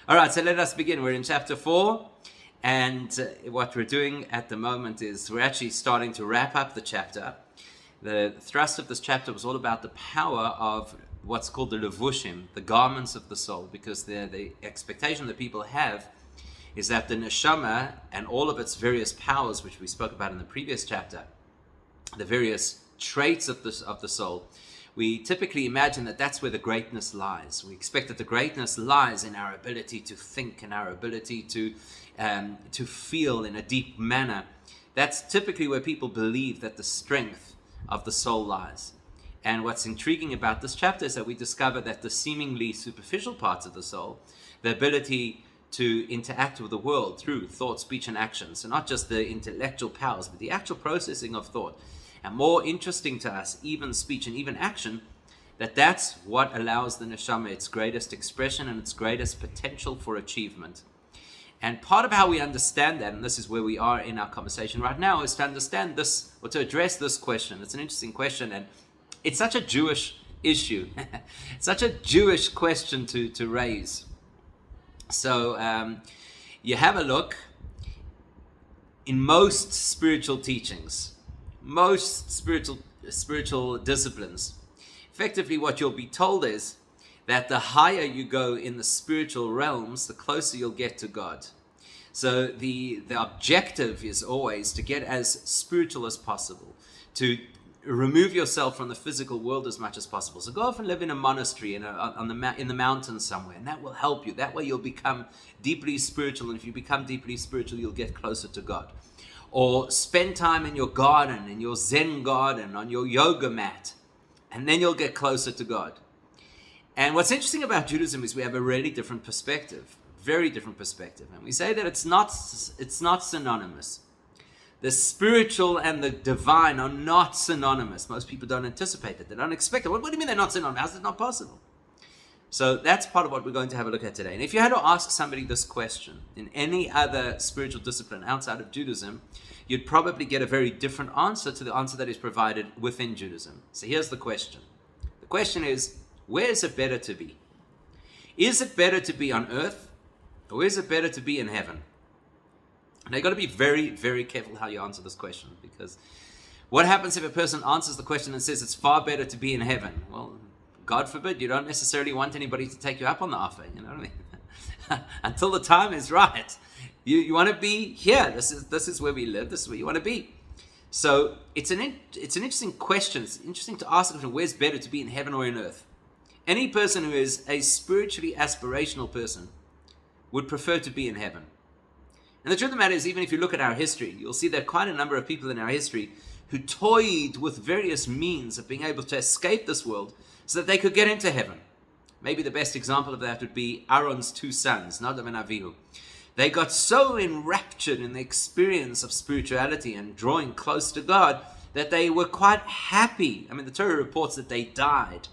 All right, so let us begin. We're in chapter 4, and what we're doing at the moment is we're actually starting to wrap up the chapter. The thrust of this chapter was all about the power of what's called the levushim, the garments of the soul, because the expectation that people have is that the neshama and all of its various powers, which we spoke about in the previous chapter, the various traits of the soul, we typically imagine that that's where the greatness lies. We expect that the greatness lies in our ability to think and our ability to feel in a deep manner. That's typically where people believe that the strength of the soul lies. And what's intriguing about this chapter is that we discover that the seemingly superficial parts of the soul, the ability to interact with the world through thought, speech, and action, so not just the intellectual powers, but the actual processing of thought, and more interesting to us, even speech and even action, that's what allows the neshama its greatest expression and its greatest potential for achievement. And part of how we understand that, and this is where we are in our conversation right now, is to understand this, or to address this question. It's an interesting question, and it's such a Jewish issue. It's such a Jewish question to raise. So you have a look in most spiritual teachings, most spiritual disciplines. Effectively, what you'll be told is that the higher you go in the spiritual realms, the closer you'll get to God. So the objective is always to get as spiritual as possible, to remove yourself from the physical world as much as possible. So go off and live in a monastery in the mountains somewhere, and that will help you. That way you'll become deeply spiritual, and if you become deeply spiritual, you'll get closer to God. Or spend time in your garden, in your Zen garden, on your yoga mat, and then you'll get closer to God. And what's interesting about Judaism is we have a really different perspective, very different perspective. And we say that it's not synonymous. The spiritual and the divine are not synonymous. Most people don't anticipate it. They don't expect it. What do you mean they're not synonymous? How's it not possible? So that's part of what we're going to have a look at today. And if you had to ask somebody this question in any other spiritual discipline outside of Judaism, you'd probably get a very different answer to the answer that is provided within Judaism. So here's the question. The question is, where is it better to be? Is it better to be on earth, or is it better to be in heaven? Now you've got to be very, very careful how you answer this question, because what happens if a person answers the question and says it's far better to be in heaven? Well, God forbid, you don't necessarily want anybody to take you up on the offer, you know what I mean? Until the time is right. You want to be here. This is where we live. This is where you want to be. So it's an interesting question. It's interesting to ask the question, where's better to be in heaven or in earth? Any person who is a spiritually aspirational person would prefer to be in heaven. And the truth of the matter is, even if you look at our history, you'll see that quite a number of people in our history who toyed with various means of being able to escape this world so that they could get into heaven. Maybe the best example of that would be Aaron's two sons, Nadav and Avihu. They got so enraptured in the experience of spirituality and drawing close to God that they were quite happy. I mean, the Torah reports that they died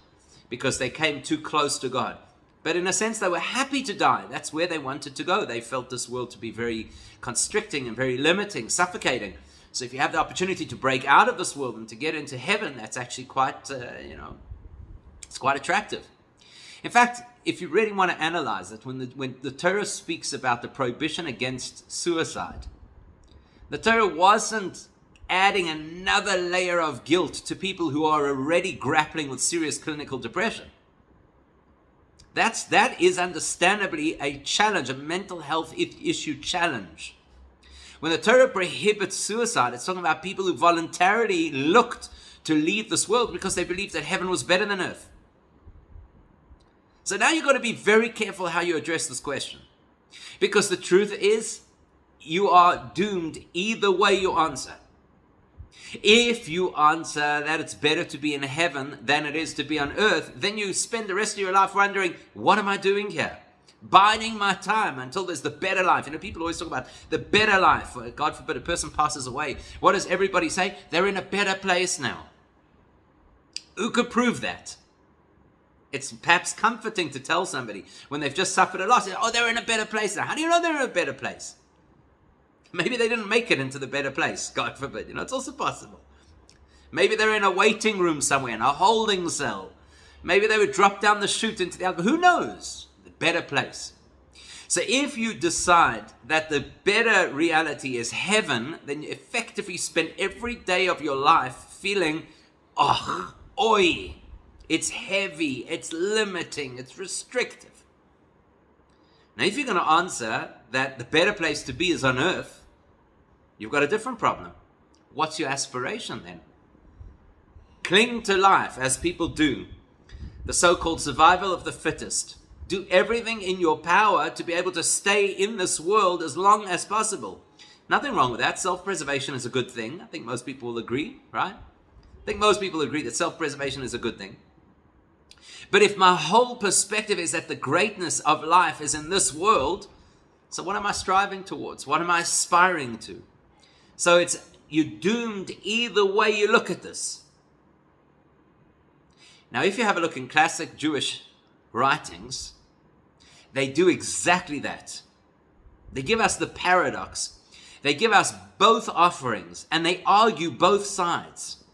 because they came too close to God. But in a sense, they were happy to die. That's where they wanted to go. They felt this world to be very constricting and very limiting, suffocating. So if you have the opportunity to break out of this world and to get into heaven, that's actually quite, it's quite attractive. In fact, if you really want to analyze it, when the Torah speaks about the prohibition against suicide, the Torah wasn't adding another layer of guilt to people who are already grappling with serious clinical depression. That is understandably a challenge, a mental health issue challenge. When the Torah prohibits suicide, it's talking about people who voluntarily looked to leave this world because they believed that heaven was better than earth. So now you've got to be very careful how you address this question. Because the truth is, you are doomed either way you answer. If you answer that it's better to be in heaven than it is to be on earth, then you spend the rest of your life wondering, what am I doing here? Biding my time until there's the better life. You know, people always talk about the better life. God forbid a person passes away. What does everybody say? They're in a better place now. Who could prove that? It's perhaps comforting to tell somebody when they've just suffered a loss, oh, they're in a better place now. How do you know they're in a better place? Maybe they didn't make it into the better place, God forbid. You know, it's also possible. Maybe they're in a waiting room somewhere, in a holding cell. Maybe they would drop down the chute into the alcohol. Who knows? The better place. So if you decide that the better reality is heaven, then you effectively spend every day of your life feeling, oh, oi, it's heavy, it's limiting, it's restrictive. Now, if you're going to answer that the better place to be is on earth, you've got a different problem. What's your aspiration then? Cling to life as people do. The so-called survival of the fittest. Do everything in your power to be able to stay in this world as long as possible. Nothing wrong with that. Self-preservation is a good thing. I think most people will agree, right? I think most people agree that self-preservation is a good thing. But if my whole perspective is that the greatness of life is in this world, so what am I striving towards? What am I aspiring to? So you're doomed either way you look at this. Now, if you have a look in classic Jewish writings, they do exactly that. They give us the paradox. They give us both offerings, and they argue both sides.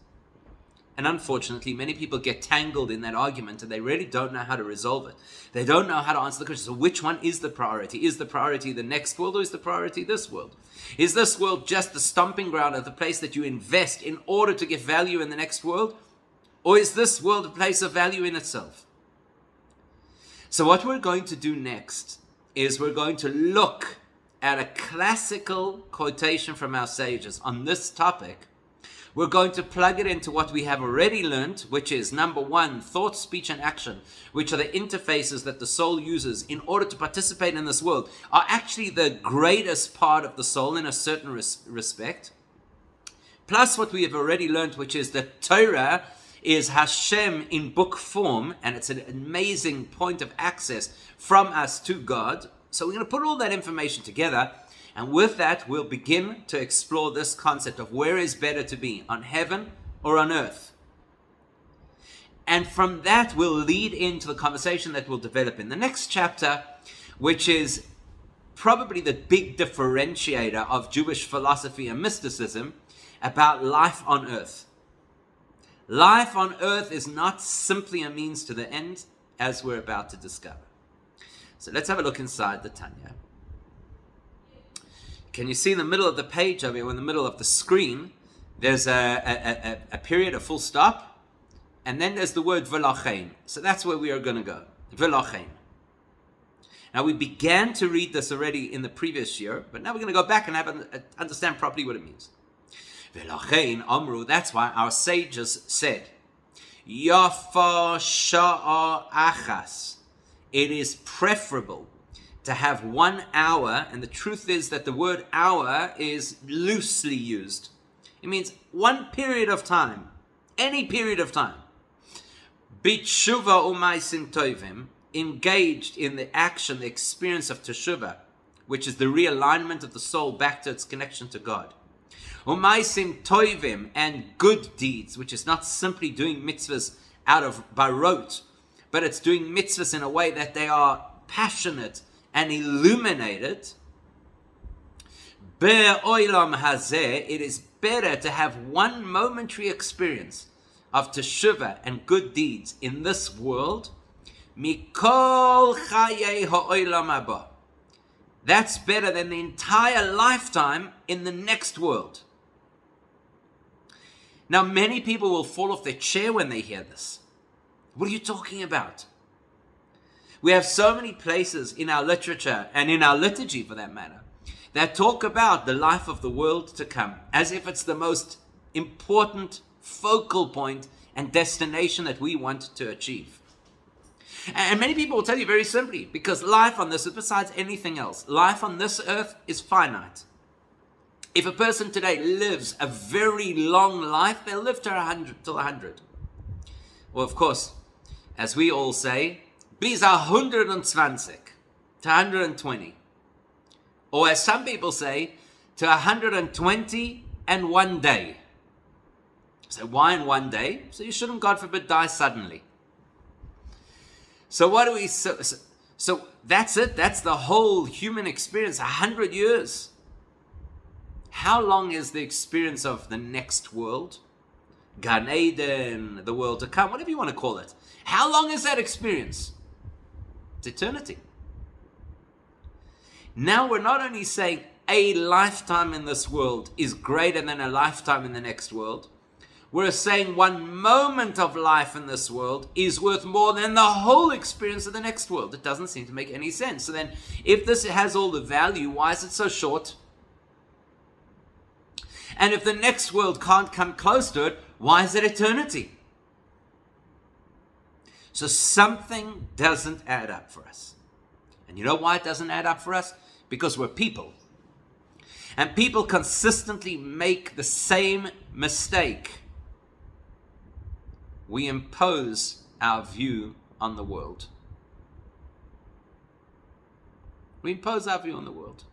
And unfortunately, many people get tangled in that argument, and they really don't know how to resolve it. They don't know how to answer the question. So which one is the priority? Is the priority the next world, or is the priority this world? Is this world just the stomping ground of the place that you invest in order to get value in the next world? Or is this world a place of value in itself? So what we're going to do next is we're going to look at a classical quotation from our sages on this topic. We're going to plug it into what we have already learned, which is number one, thought, speech, and action, which are the interfaces that the soul uses in order to participate in this world, are actually the greatest part of the soul in a certain respect. Plus what we have already learned, which is that Torah is Hashem in book form, and it's an amazing point of access from us to God. So we're going to put all that information together, and with that we'll begin to explore this concept of where is better to be, on heaven or on earth. And from that we'll lead into the conversation that we'll develop in the next chapter, which is probably the big differentiator of Jewish philosophy and mysticism about life on earth. Life on earth is not simply a means to the end, as we're about to discover. So let's have a look inside the Tanya. Can you see in the middle of the page over here, in the middle of the screen, there's a period, a full stop, and then there's the word v'lachein. So that's where we are going to go. V'lachein. Now we began to read this already in the previous year, but now we're going to go back and understand properly what it means. V'lachein amru, that's why our sages said, Yafa sha'a achas. It is preferable to have 1 hour, and the truth is that the word hour is loosely used. It means one period of time, any period of time. B'tshuva u'maisim tovim, engaged in the action, the experience of teshuva, which is the realignment of the soul back to its connection to God. Umaisim toivim, and good deeds, which is not simply doing mitzvahs by rote, but it's doing mitzvahs in a way that they are passionate and illuminated. Be'olam hazeh, it is better to have one momentary experience of teshuva and good deeds in this world, mikol chayei ha'olam haba. That's better than the entire lifetime in the next world. Now, many people will fall off their chair when they hear this. What are you talking about? We have so many places in our literature, and in our liturgy for that matter, that talk about the life of the world to come, as if it's the most important focal point and destination that we want to achieve. And many people will tell you very simply, because life on this earth, besides anything else, life on this earth is finite. If a person today lives a very long life, they'll live till 100. Well, of course, as we all say, bis 120, to 120. Or as some people say, to 120 and 1 day. So why in 1 day? So you shouldn't, God forbid, die suddenly. So what do we... So that's it. That's the whole human experience, 100 years. How long is the experience of the next world? Gan Eden, the world to come, whatever you want to call it. How long is that experience? It's eternity. Now we're not only saying a lifetime in this world is greater than a lifetime in the next world. We're saying one moment of life in this world is worth more than the whole experience of the next world. It doesn't seem to make any sense. So then, if this has all the value, why is it so short? And if the next world can't come close to it, why is it eternity? So something doesn't add up for us. And you know why it doesn't add up for us? Because we're people. And people consistently make the same mistake. We impose our view on the world. We impose our view on the world.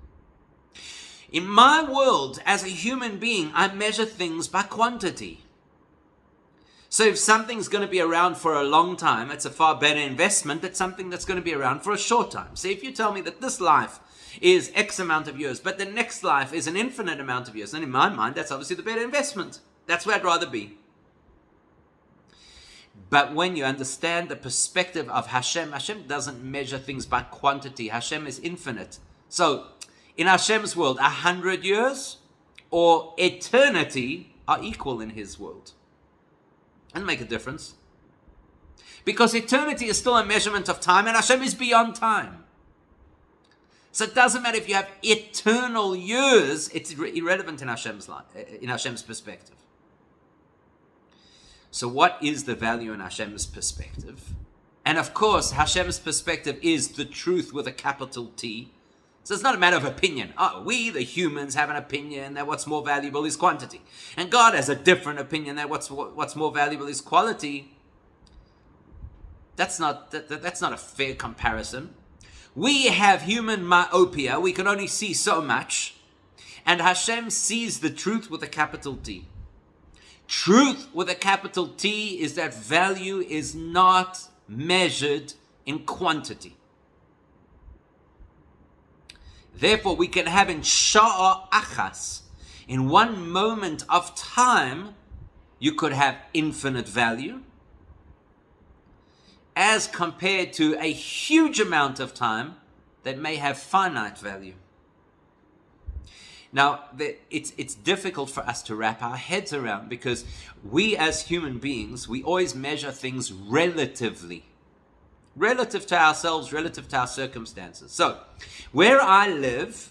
In my world, as a human being, I measure things by quantity. So if something's going to be around for a long time, it's a far better investment than something that's going to be around for a short time. So if you tell me that this life is X amount of years, but the next life is an infinite amount of years, then in my mind, that's obviously the better investment. That's where I'd rather be. But when you understand the perspective of Hashem, Hashem doesn't measure things by quantity. Hashem is infinite. So in Hashem's world, 100 years or eternity are equal in his world. Doesn't make a difference. Because eternity is still a measurement of time, and Hashem is beyond time. So it doesn't matter if you have eternal years, it's irrelevant in Hashem's life, in Hashem's perspective. So what is the value in Hashem's perspective? And of course, Hashem's perspective is the truth with a capital T. So it's not a matter of opinion. We, the humans, have an opinion that what's more valuable is quantity. And God has a different opinion that what's more valuable is quality. That's not a fair comparison. We have human myopia. We can only see so much. And Hashem sees the truth with a capital T. Truth with a capital T is that value is not measured in quantity. Therefore, we can have in sha'a achas, in one moment of time, you could have infinite value, as compared to a huge amount of time that may have finite value. Now, it's difficult for us to wrap our heads around, because we as human beings, we always measure things relatively. Relative to ourselves, relative to our circumstances. So, where I live,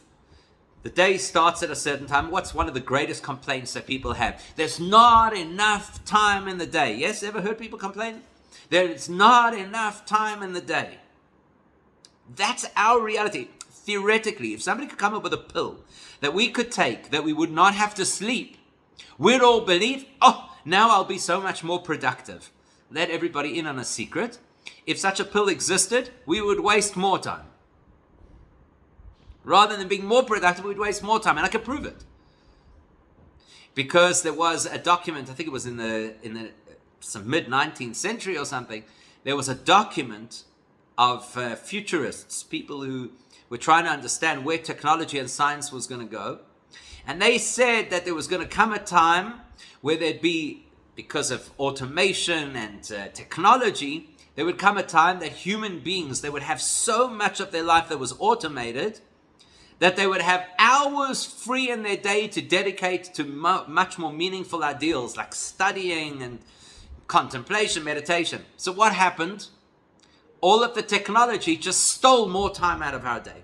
the day starts at a certain time. What's one of the greatest complaints that people have? There's not enough time in the day. Yes, ever heard people complain? There's not enough time in the day. That's our reality. Theoretically, if somebody could come up with a pill that we could take, that we would not have to sleep, we'd all believe, now I'll be so much more productive. Let everybody in on a secret. If such a pill existed, we would waste more time. Rather than being more productive, we'd waste more time. And I can prove it. Because there was a document, I think it was in the some mid-19th century or something, there was a document of futurists, people who were trying to understand where technology and science was going to go. And they said that there was going to come a time where there'd be, because of automation and technology, there would come a time that human beings, they would have so much of their life that was automated, that they would have hours free in their day to dedicate to much more meaningful ideals like studying and contemplation, meditation. So what happened? All of the technology just stole more time out of our day.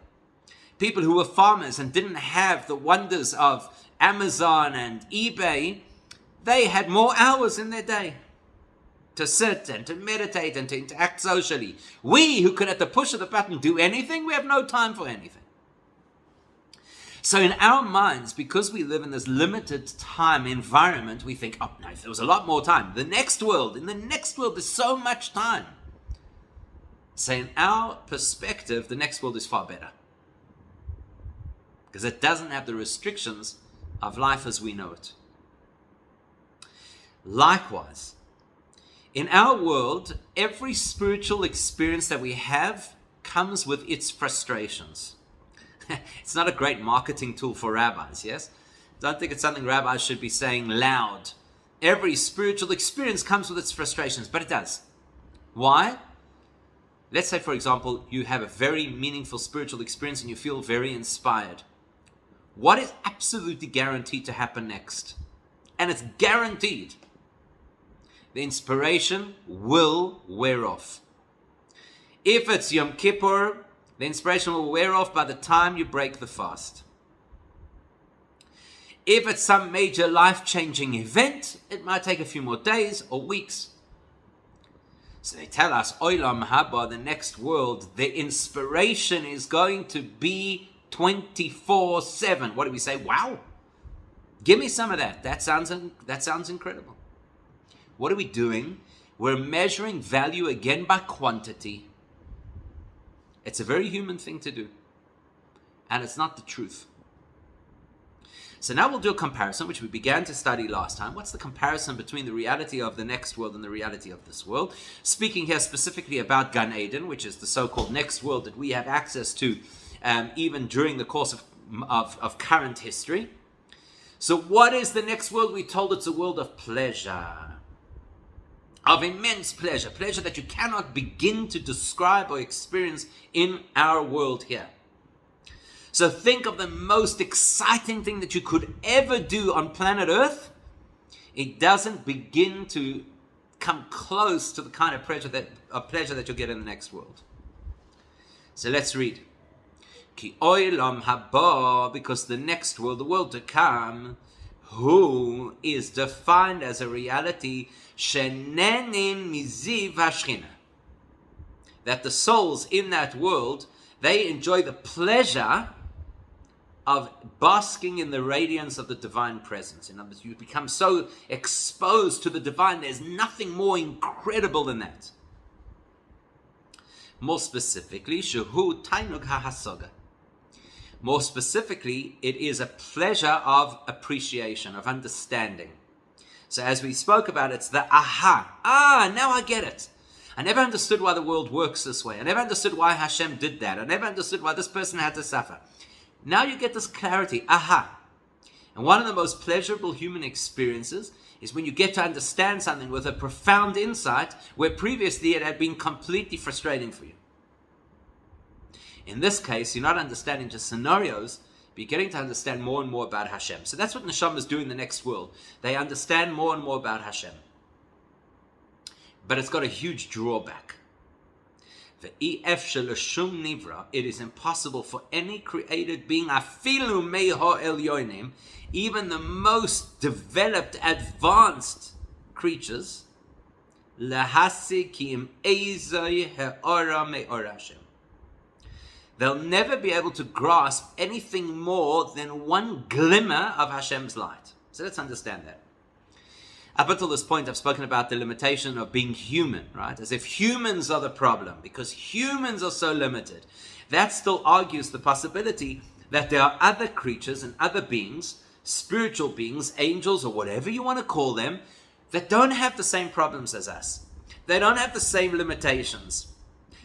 People who were farmers and didn't have the wonders of Amazon and eBay, they had more hours in their day to sit and to meditate and to interact socially. We, who could at the push of the button do anything, we have no time for anything. So in our minds, because we live in this limited time environment, we think, no, if there was a lot more time. In the next world, there's so much time. So in our perspective, the next world is far better. Because it doesn't have the restrictions of life as we know it. Likewise, in our world, every spiritual experience that we have comes with its frustrations. It's not a great marketing tool for rabbis, yes? Don't think it's something rabbis should be saying loud. Every spiritual experience comes with its frustrations, but it does. Why? Let's say, for example, you have a very meaningful spiritual experience and you feel very inspired. What is absolutely guaranteed to happen next? And it's guaranteed. The inspiration will wear off. If it's Yom Kippur, the inspiration will wear off by the time you break the fast. If it's some major life-changing event, it might take a few more days or weeks. So they tell us, Olam Haba, the next world, the inspiration is going to be 24/7. What do we say? Wow! Give me some of that. That sounds incredible. What are we doing? We're measuring value again by quantity. It's a very human thing to do. And it's not the truth. So now we'll do a comparison, which we began to study last time. What's the comparison between the reality of the next world and the reality of this world? Speaking here specifically about Gan Eden, which is the so-called next world that we have access to even during the course of current history. So what is the next world? We told it's a world of pleasure, of immense pleasure, pleasure that you cannot begin to describe or experience in our world here. So think of the most exciting thing that you could ever do on planet Earth. It doesn't begin to come close to the kind of pleasure that you'll get in the next world. So let's read. Ki olam haba, because the next world, the world to come, who is defined as a reality shenenin miziv hashchina, that the souls in that world, they enjoy the pleasure of basking in the radiance of the divine presence. In other words, you become so exposed to the divine, there's nothing more incredible than that. More specifically, shehu tainug hahasaga. More specifically, it is a pleasure of appreciation, of understanding. So as we spoke about, it's the aha. Now I get it. I never understood why the world works this way. I never understood why Hashem did that. I never understood why this person had to suffer. Now you get this clarity. Aha. And one of the most pleasurable human experiences is when you get to understand something with a profound insight where previously it had been completely frustrating for you. In this case, you're not understanding just scenarios, but you're getting to understand more and more about Hashem. So that's what neshamas do in the next world. They understand more and more about Hashem. But it's got a huge drawback. It is impossible for any created being, even the most developed, advanced creatures, they'll never be able to grasp anything more than one glimmer of Hashem's light. So let's understand that. Up until this point, I've spoken about the limitation of being human, right? As if humans are the problem, because humans are so limited. That still argues the possibility that there are other creatures and other beings, spiritual beings, angels, or whatever you want to call them, that don't have the same problems as us. They don't have the same limitations.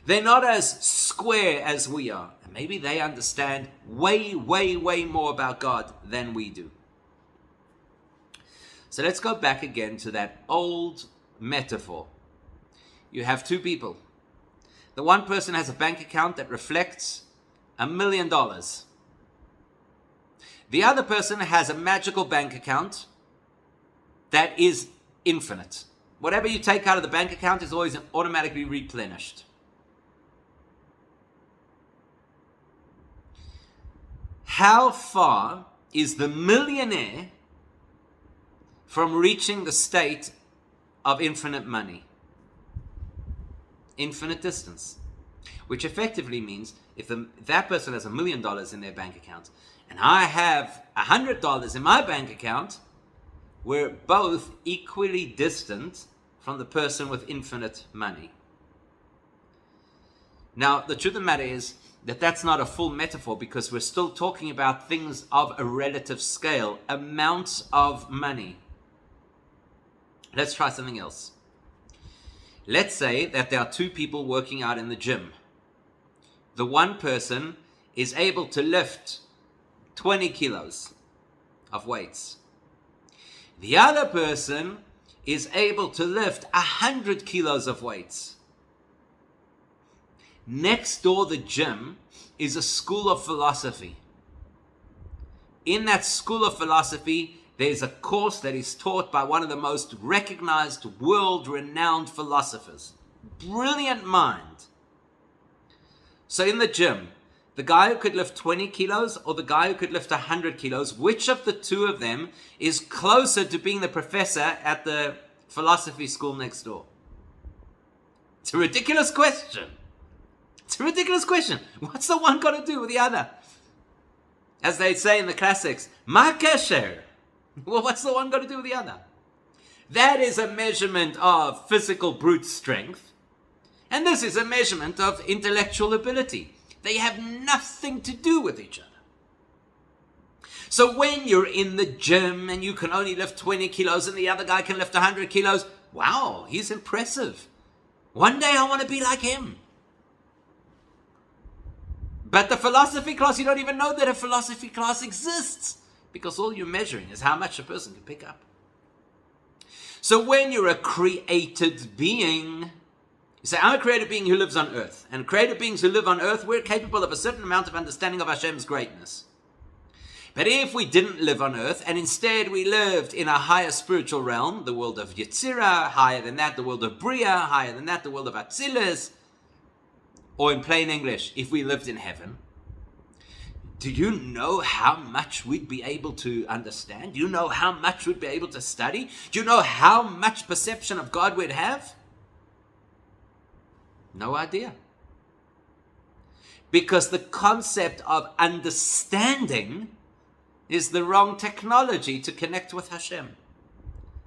They're not as square as we are. And maybe they understand way, way, way more about God than we do. So let's go back again to that old metaphor. You have two people. The one person has a bank account that reflects $1 million. The other person has a magical bank account that is infinite. Whatever you take out of the bank account is always automatically replenished. How far is the millionaire from reaching the state of infinite money? Infinite distance. Which effectively means if that person has $1 million in their bank account and I have $100 in my bank account, we're both equally distant from the person with infinite money. Now, the truth of the matter is that that's not a full metaphor, because we're still talking about things of a relative scale, amounts of money. Let's try something else. Let's say that there are two people working out in the gym. The one person is able to lift 20 kilos of weights. The other person is able to lift 100 kilos of weights. Next door, the gym, is a school of philosophy. In that school of philosophy, there's a course that is taught by one of the most recognized, world-renowned philosophers. Brilliant mind. So in the gym, the guy who could lift 20 kilos or the guy who could lift 100 kilos, which of the two of them is closer to being the professor at the philosophy school next door? It's a ridiculous question. It's a ridiculous question. What's the one got to do with the other? As they say in the classics, Ma kesher. Well, what's the one got to do with the other? That is a measurement of physical brute strength. And this is a measurement of intellectual ability. They have nothing to do with each other. So when you're in the gym and you can only lift 20 kilos and the other guy can lift 100 kilos, wow, he's impressive. One day I want to be like him. But the philosophy class, you don't even know that a philosophy class exists, because all you're measuring is how much a person can pick up. So when you're a created being, you say, I'm a created being who lives on earth. And created beings who live on earth, we're capable of a certain amount of understanding of Hashem's greatness. But if we didn't live on earth, and instead we lived in a higher spiritual realm, the world of Yetzirah, higher than that, the world of Bria, higher than that, the world of Atzilus, or in plain English, if we lived in heaven, do you know how much we'd be able to understand? Do you know how much we'd be able to study? Do you know how much perception of God we'd have? No idea. Because the concept of understanding is the wrong technology to connect with Hashem.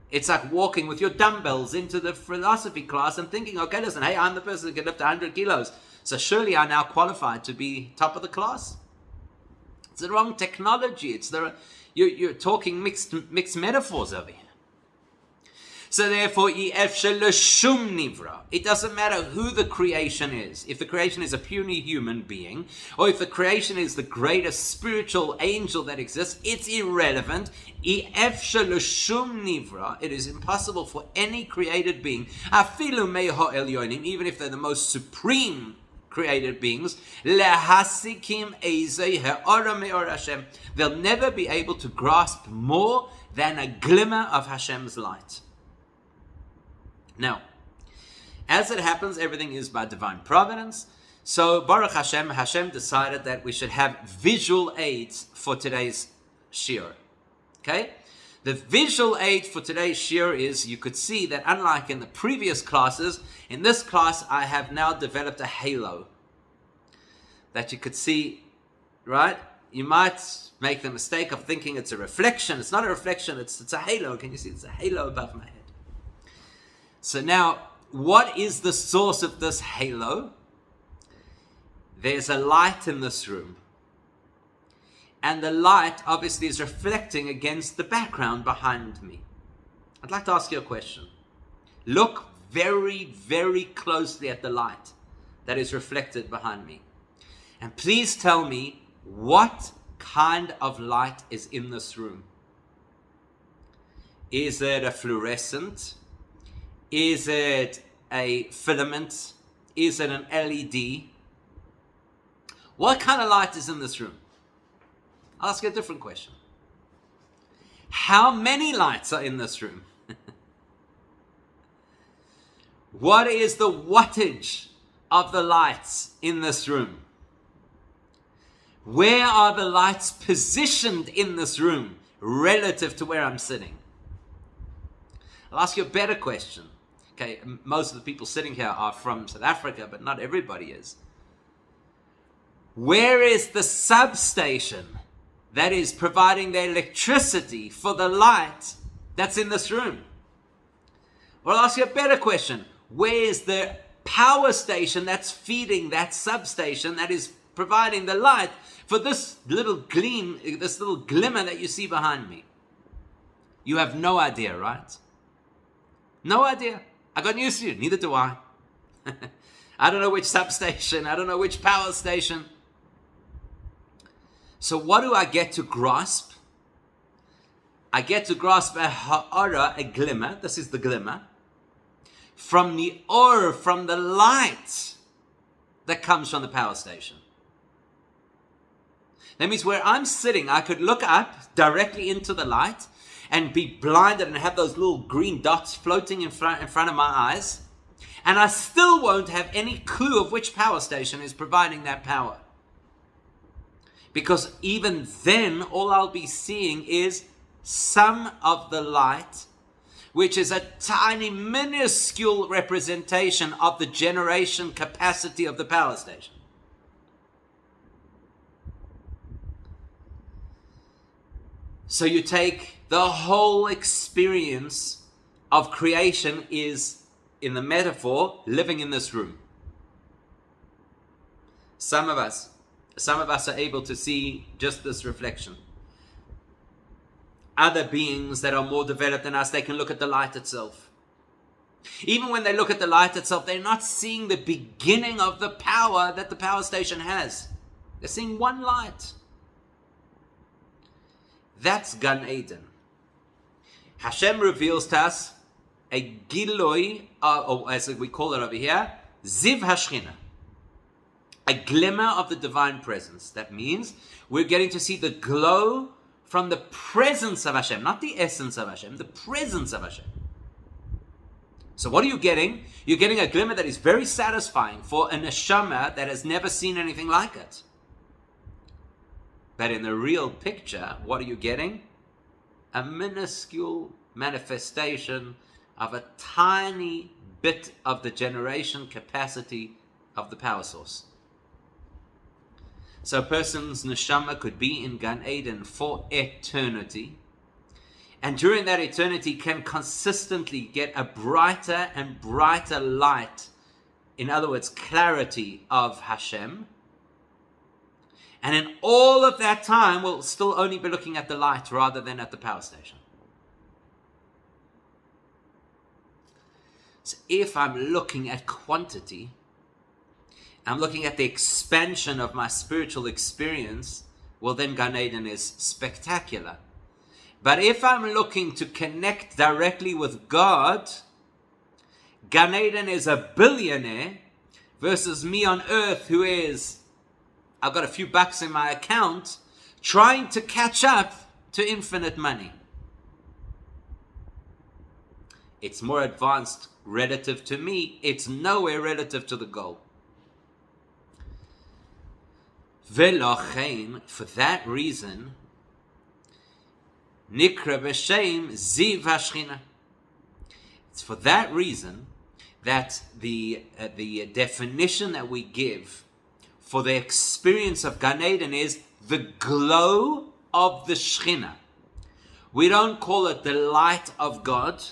It's like walking with your dumbbells into the philosophy class and thinking, okay, listen, hey, I'm the person who can lift 100 kilos. So surely I'm now qualified to be top of the class. It's the wrong technology. You're talking mixed metaphors over here. So therefore, it doesn't matter who the creation is. If the creation is a puny human being, or if the creation is the greatest spiritual angel that exists, it's irrelevant. It is impossible for any created being, even if they're the most supreme created beings, they'll never be able to grasp more than a glimmer of Hashem's light. Now, as it happens, everything is by divine providence. So, Baruch Hashem, Hashem decided that we should have visual aids for today's shiur. Okay? The visual aid for today's shiur is, you could see that unlike in the previous classes, in this class I have now developed a halo that you could see, right? You might make the mistake of thinking it's a reflection. It's not a reflection, it's a halo. Can you see? It's a halo above my head. So now, what is the source of this halo? There's a light in this room. And the light obviously is reflecting against the background behind me. I'd like to ask you a question. Look very, very closely at the light that is reflected behind me. And please tell me what kind of light is in this room. Is it a fluorescent? Is it a filament? Is it an LED? What kind of light is in this room? I'll ask you a different question. How many lights are in this room? What is the wattage of the lights in this room? Where are the lights positioned in this room relative to where I'm sitting? I'll ask you a better question. Okay, most of the people sitting here are from South Africa, but not everybody is. Where is the substation that is providing the electricity for the light that's in this room? Or I'll ask you a better question. Where is the power station that's feeding that substation that is providing the light for this little gleam, this little glimmer that you see behind me? You have no idea, right? No idea. I got news for you. Neither do I. I don't know which substation. I don't know which power station. So what do I get to grasp? I get to grasp a ha'ara, a glimmer. This is the glimmer. From the or, from the light that comes from the power station. That means where I'm sitting, I could look up directly into the light and be blinded and have those little green dots floating in front of my eyes, and I still won't have any clue of which power station is providing that power. Because even then, all I'll be seeing is some of the light, which is a tiny, minuscule representation of the generation capacity of the power station. So you take the whole experience of creation is, in the metaphor, living in this room. Some of us are able to see just this reflection. Other beings that are more developed than us, they can look at the light itself. Even when they look at the light itself, they're not seeing the beginning of the power that the power station has. They're seeing one light. That's Gan Eden. Hashem reveals to us a giloi, or as we call it over here, Ziv Hashchina. A glimmer of the divine presence. That means we're getting to see the glow from the presence of Hashem, not the essence of Hashem, the presence of Hashem. So what are you getting? You're getting a glimmer that is very satisfying for a neshama that has never seen anything like it. But in the real picture, what are you getting? A minuscule manifestation of a tiny bit of the generation capacity of the power source. So a person's neshama could be in Gan Eden for eternity, and during that eternity can consistently get a brighter and brighter light, in other words, clarity of Hashem. And in all of that time, we'll still only be looking at the light rather than at the power station. So if I'm looking at quantity, I'm looking at the expansion of my spiritual experience, well then Gan Eden is spectacular. But if I'm looking to connect directly with God, Gan Eden is a billionaire versus me on earth who is, I've got a few bucks in my account, trying to catch up to infinite money. It's more advanced relative to me. It's nowhere relative to the goal. Velochein, for that reason, Nikra b'shem Ziv Hashchina. It's for that reason that the definition that we give for the experience of Gan Eden is the glow of the Shechina. We don't call it the light of God.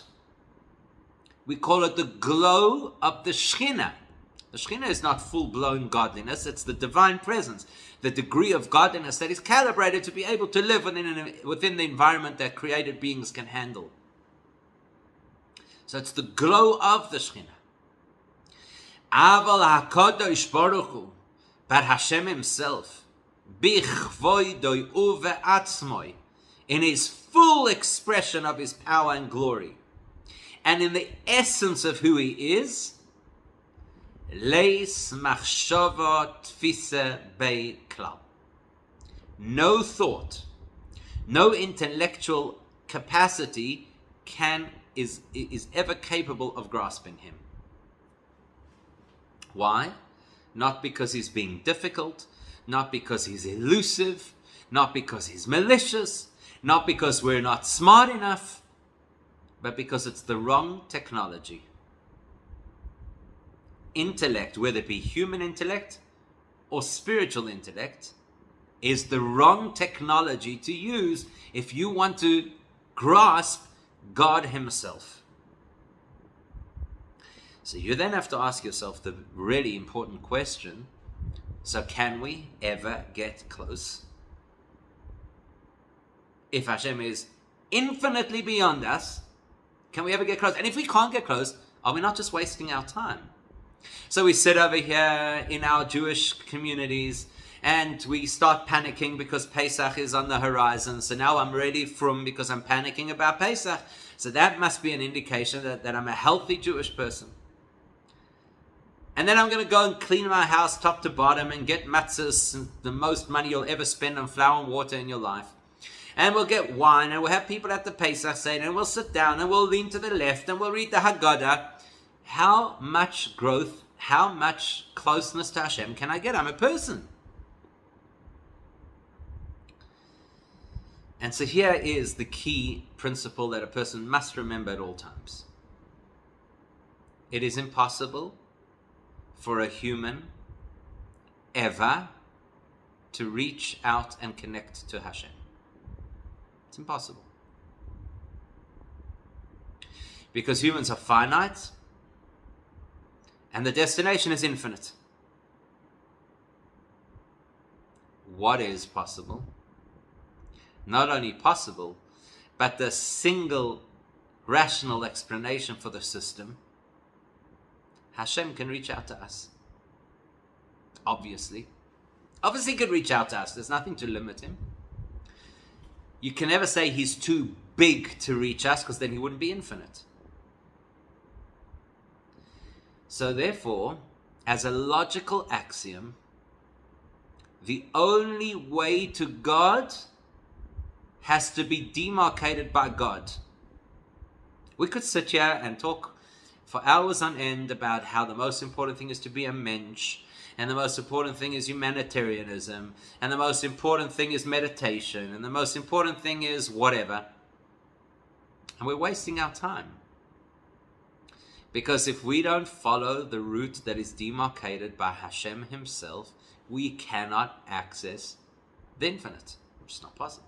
We call it the glow of the Shechina. The Shechina is not full-blown godliness. It's the divine presence, the degree of godliness that is calibrated to be able to live within the environment that created beings can handle. So it's the glow of the Shechina. Aval HaKadosh Baruch Hu, but Hashem himself, bichvoidoi uve'atzmoi, in his full expression of his power and glory, and in the essence of who he is, leis machshava tfisa bei klal. No thought, no intellectual capacity is ever capable of grasping him. Why? Not because he's being difficult, not because he's elusive, not because he's malicious, not because we're not smart enough, but because it's the wrong technology. Intellect, whether it be human intellect or spiritual intellect, is the wrong technology to use if you want to grasp God himself. So you then have to ask yourself the really important question, so can we ever get close? If Hashem is infinitely beyond us, can we ever get close? And if we can't get close, are we not just wasting our time? So we sit over here in our Jewish communities and we start panicking because Pesach is on the horizon. So now I'm ready because I'm panicking about Pesach. So that must be an indication that I'm a healthy Jewish person. And then I'm going to go and clean my house top to bottom and get matzahs, the most money you'll ever spend on flour and water in your life. And we'll get wine, and we'll have people at the Pesach Seder, and we'll sit down, and we'll lean to the left, and we'll read the Haggadah. How much growth, how much closeness to Hashem can I get? I'm a person. And so here is the key principle that a person must remember at all times. It is impossible for a human ever to reach out and connect to Hashem. It's impossible. Because humans are finite and the destination is infinite. What is possible? Not only possible, but the single rational explanation for the system, Hashem can reach out to us. Obviously he could reach out to us. There's nothing to limit him. You can never say he's too big to reach us, because then he wouldn't be infinite. So therefore, as a logical axiom, the only way to God has to be demarcated by God. We could sit here and talk for hours on end about how the most important thing is to be a mensch, and the most important thing is humanitarianism, and the most important thing is meditation, and the most important thing is whatever. And we're wasting our time. Because if we don't follow the route that is demarcated by Hashem himself, we cannot access the infinite, which is not possible.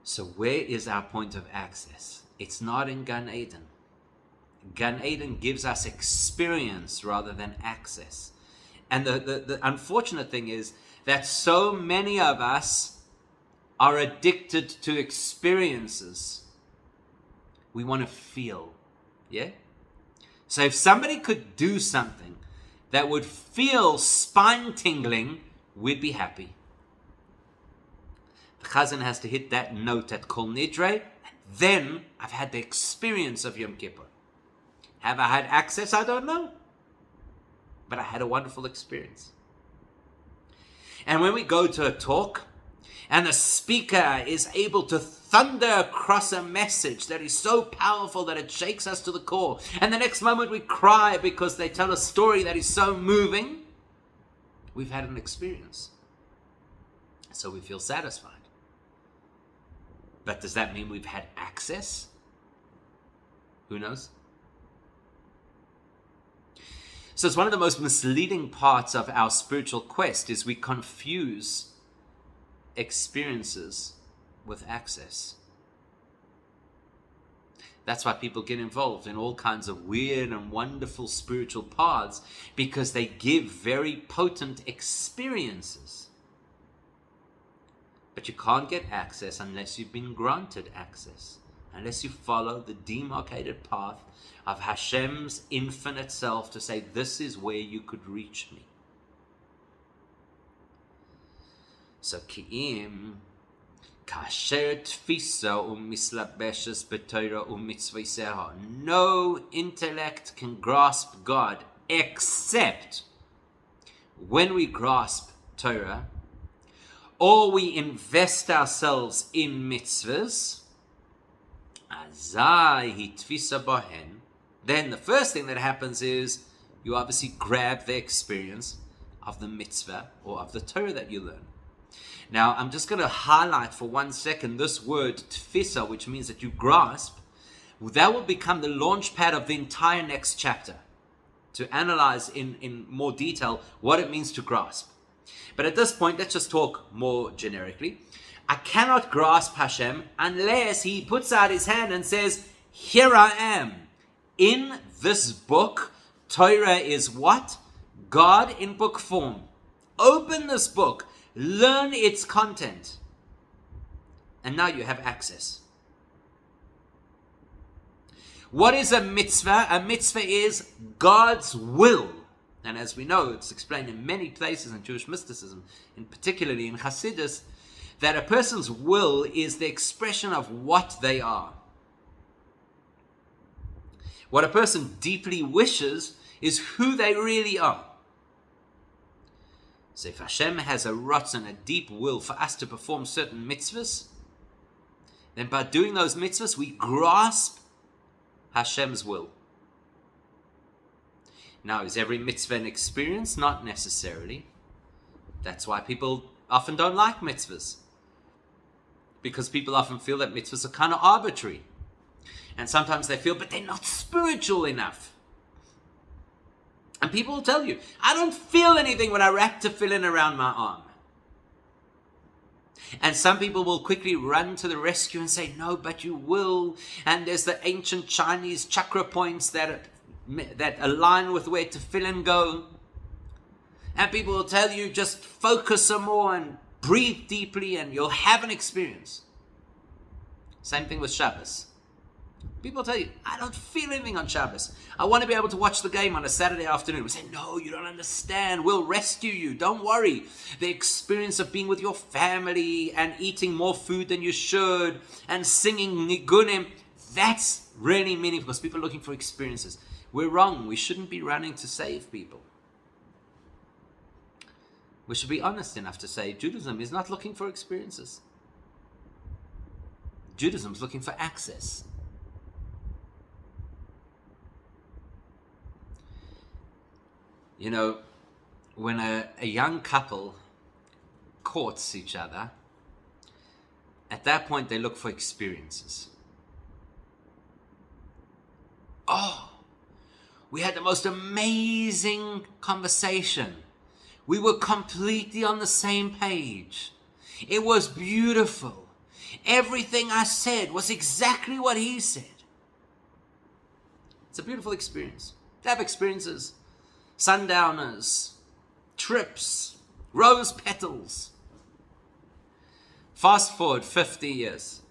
So where is our point of access? It's not in Gan Eden. Gan Eden gives us experience rather than access. And the unfortunate thing is that so many of us are addicted to experiences. We want to feel. Yeah? So if somebody could do something that would feel spine-tingling, we'd be happy. The Chazan has to hit that note at Kol Nidre, and then I've had the experience of Yom Kippur. Have I had access? I don't know. But I had a wonderful experience. And when we go to a talk, and the speaker is able to thunder across a message that is so powerful that it shakes us to the core, and the next moment we cry because they tell a story that is so moving, we've had an experience. So we feel satisfied. But does that mean we've had access? Who knows? So it's one of the most misleading parts of our spiritual quest is we confuse experiences with access. That's why people get involved in all kinds of weird and wonderful spiritual paths, because they give very potent experiences. But you can't get access unless you've been granted access, unless you follow the demarcated path of Hashem's infinite self to say, this is where you could reach me. So, ki'im, kasher tfisa umislabeshes b'Torah umitzvah. No intellect can grasp God except when we grasp Torah, or we invest ourselves in mitzvahs, then the first thing that happens is you obviously grab the experience of the mitzvah or of the Torah that you learn. Now, I'm just going to highlight for 1 second this word tfisa, which means that you grasp. That will become the launch pad of the entire next chapter, to analyze in more detail what it means to grasp. But at this point, let's just talk more generically. I cannot grasp Hashem unless he puts out his hand and says, here I am. In this book, Torah is what? God in book form. Open this book. Learn its content. And now you have access. What is a mitzvah? A mitzvah is God's will. And as we know, it's explained in many places in Jewish mysticism, and particularly in Hasidus, that a person's will is the expression of what they are. What a person deeply wishes is who they really are. So if Hashem has a rotzen, a deep will for us to perform certain mitzvahs, then by doing those mitzvahs, we grasp Hashem's will. Now, is every mitzvah an experience? Not necessarily. That's why people often don't like mitzvahs. Because people often feel that mitzvahs are kind of arbitrary. And sometimes they feel, but they're not spiritual enough. And people will tell you, I don't feel anything when I wrap tefillin around my arm. And some people will quickly run to the rescue and say, no, but you will. And there's the ancient Chinese chakra points that align with where tefillin go. And people will tell you, just focus some more and breathe deeply and you'll have an experience. Same thing with Shabbos. People tell you, I don't feel anything on Shabbos. I want to be able to watch the game on a Saturday afternoon. We say, no, you don't understand. We'll rescue you. Don't worry. The experience of being with your family and eating more food than you should and singing nigunim, that's really meaningful because people are looking for experiences. We're wrong. We shouldn't be running to save people. We should be honest enough to say Judaism is not looking for experiences. Judaism is looking for access. You know, when a young couple courts each other, at that point they look for experiences. Oh, we had the most amazing conversation. We were completely on the same page. It was beautiful. Everything I said was exactly what he said. It's a beautiful experience. To have experiences. Sundowners, trips, rose petals. Fast forward 50 years.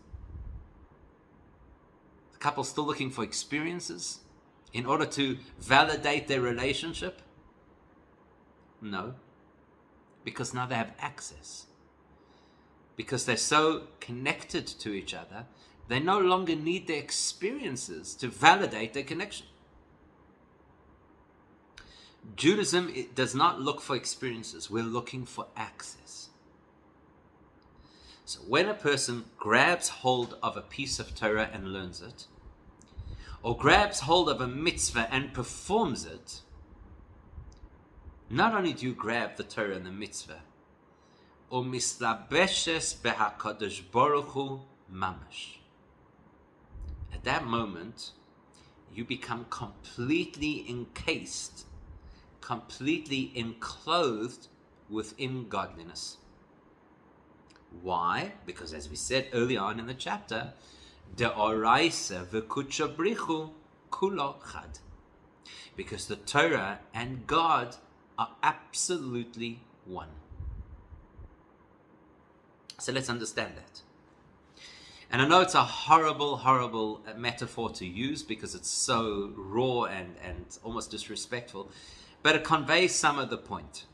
The couple's still looking for experiences in order to validate their relationship? No. Because now they have access. Because they're so connected to each other, they no longer need their experiences to validate their connection. Judaism, it does not look for experiences. We're looking for access. So when a person grabs hold of a piece of Torah and learns it, or grabs hold of a mitzvah and performs it, not only do you grab the Torah and the mitzvah, umislabeshes behakadosh baruch hu mamash. At that moment, you become completely encased, completely enclosed within godliness. Why? Because as we said early on in the chapter, de'oraisa v'kutsha brichu kulo chad. Because the Torah and God are absolutely one. So let's understand that. And I know it's a horrible, horrible metaphor to use because it's so raw and almost disrespectful, but it conveys some of the point.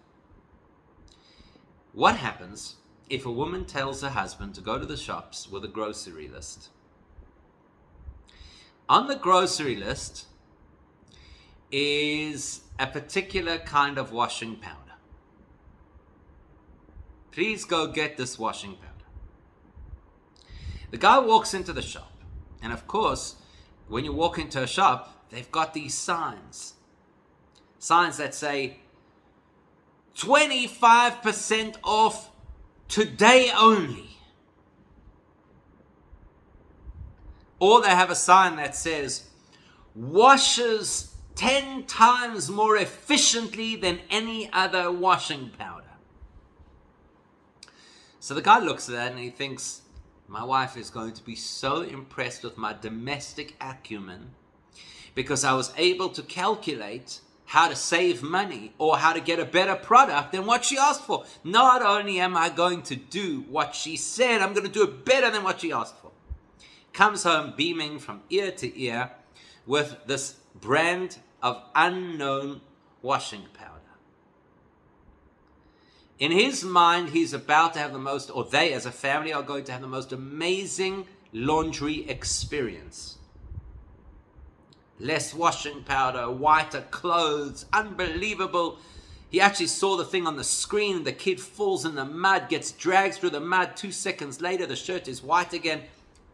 What happens if a woman tells her husband to go to the shops with a grocery list? On the grocery list is a particular kind of washing powder. Please go get this washing powder. The guy walks into the shop, and of course, when you walk into a shop, they've got these signs that say 25% off today only. Or they have a sign that says washes 10 times more efficiently than any other washing powder. So the guy looks at that and he thinks, my wife is going to be so impressed with my domestic acumen because I was able to calculate how to save money or how to get a better product than what she asked for. Not only am I going to do what she said, I'm going to do it better than what she asked for. Comes home beaming from ear to ear with this brand of unknown washing powder. In his mind, he's about to have the most, or they as a family are going to have the most amazing laundry experience. Less washing powder, whiter clothes, unbelievable. He actually saw the thing on the screen. The kid falls in the mud, gets dragged through the mud. 2 seconds later, the shirt is white again.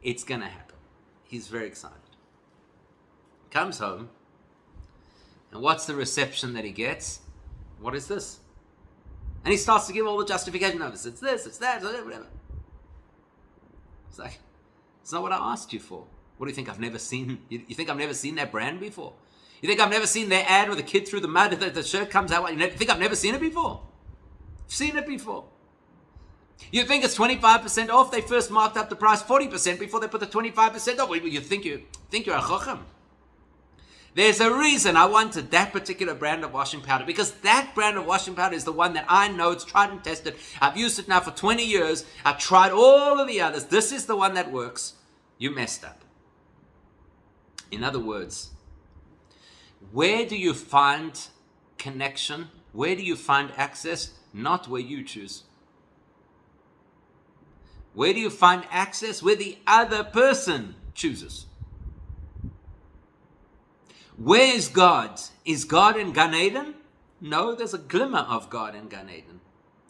It's going to happen. He's very excited. Comes home. And what's the reception that he gets? What is this? And he starts to give all the justification of it. It's this, it's that, whatever. It's like, it's not what I asked you for. What do you think I've never seen? You think I've never seen that brand before? You think I've never seen their ad with a kid through the mud, the shirt comes out? You think I've never seen it before? I've seen it before. You think it's 25% off? They first marked up the price 40% before they put the 25% off. You think you're a chacham? There's a reason I wanted that particular brand of washing powder, because that brand of washing powder is the one that I know. It's tried and tested. I've used it now for 20 years. I've tried all of the others. This is the one that works. You messed up. In other words, where do you find connection? Where do you find access? Not where you choose. Where do you find access? Where the other person chooses. Where is God? Is God in Gan Eden? No, there's a glimmer of God in Gan Eden.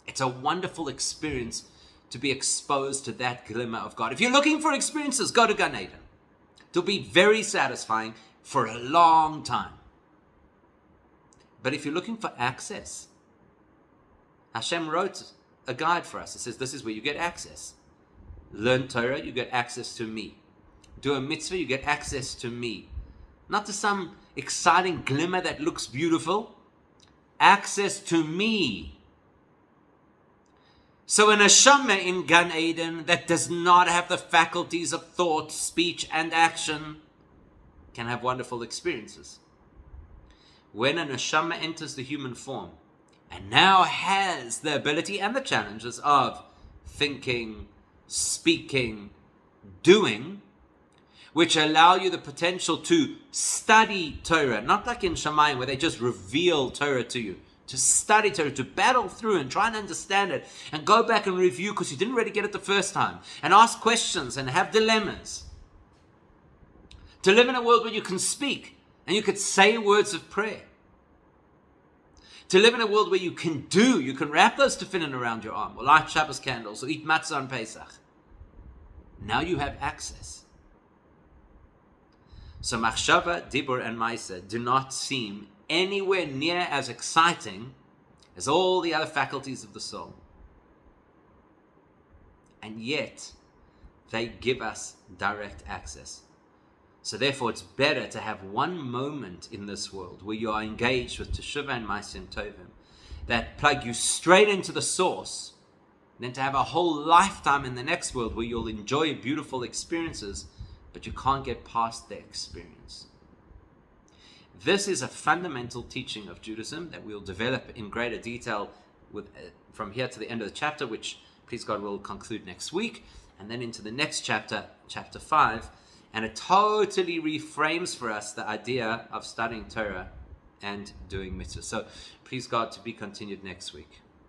It's a wonderful experience to be exposed to that glimmer of God. If you're looking for experiences, go to Gan Eden. It'll be very satisfying for a long time. But if you're looking for access, Hashem wrote a guide for us. It says, this is where you get access. Learn Torah, you get access to me. Do a mitzvah, you get access to me. Not to some exciting glimmer that looks beautiful. Access to me. So a neshama in Gan Eden that does not have the faculties of thought, speech, and action can have wonderful experiences. When a neshama enters the human form and now has the ability and the challenges of thinking, speaking, doing, which allow you the potential to study Torah, not like in Shamayim where they just reveal Torah to you, to study Torah, to battle through and try and understand it and go back and review because you didn't really get it the first time, and ask questions and have dilemmas. To live in a world where you can speak and you could say words of prayer. To live in a world where you can wrap those tefillin around your arm, or light Shabbos candles, or eat matzah on Pesach. Now you have access. So machshava, dibur, and maisa do not seem anywhere near as exciting as all the other faculties of the soul. And yet, they give us direct access. So therefore, it's better to have one moment in this world where you are engaged with Teshuvah and Ma'asim Tovim that plug you straight into the source, than to have a whole lifetime in the next world where you'll enjoy beautiful experiences, but you can't get past the experience. This is a fundamental teaching of Judaism that we'll develop in greater detail from here to the end of the chapter, which, please God, will conclude next week, and then into the next chapter, chapter 5, and it totally reframes for us the idea of studying Torah and doing mitzvah. So, please God, to be continued next week.